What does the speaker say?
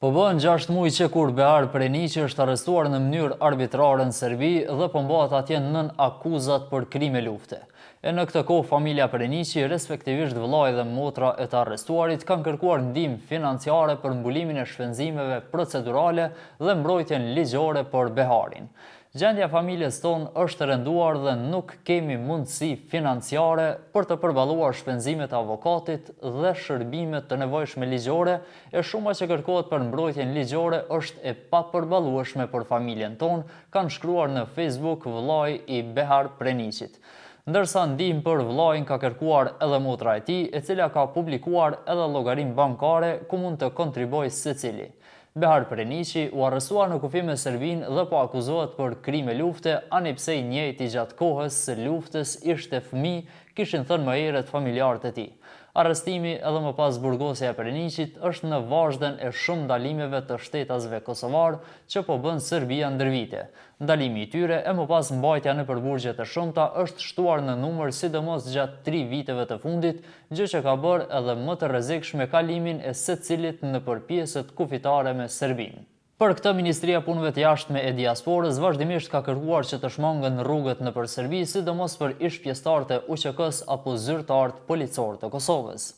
Po bën 6 muaj që kur Behar Preniqi është arrestuar në mënyrë arbitrare në Serbi dhe po mbahet atje nën akuzat për krime lufte. E në këtë kohë familja Preniqi, respektivisht vëllai dhe motra e të arrestuarit, kanë kërkuar ndihmë financiare për mbulimin e shpenzimeve procedurale dhe mbrojtjen ligjore për Beharin. Gjendja familjes tonë është rënduar dhe nuk kemi mundësi financiare për të përballuar shpenzimet e avokatit dhe shërbimet të nevojshme ligjore, e shuma që kërkohet për mbrojtjen ligjore është e papërballueshme për familjen tonë, kanë shkruar në Facebook vëllai i Behar Preniqit. Ndërsa ndihmë për vëllain ka kërkuar edhe motra e tij, e cila ka publikuar edhe llogarinë bankare ku mund të kontribojë secili. Behar Preniqi u arrestuar në kufi me Serbinë dhe po akuzohet për krime lufte, ani pse i njëjti gjatë kohës së luftës ishte fëmijë, kishin thënë më herët familjarët e tij. Arrestimi edhe më pas burgosja e Preniqit është në vazhden e shumë ndalimeve të shtetasve kosovar që po bën Serbia ndër vite. Ndalimi i tyre e më pas mbajtja në përburgje të shumta është shtuar në numër sidomos gjatë 3 viteve të fundit, gjë që ka bërë edhe më të rrezikshme kalimin e secilit në pjesët kufitare me Serbinë. Për këtë, Ministria e Punëve të Jashtme e Diasporës vazhdimisht ka kërkuar që të shmangen rrugët nëpër Serbi, sidomos për ish pjesëtarët e UÇK-s apo zyrtarët policor të Kosovës.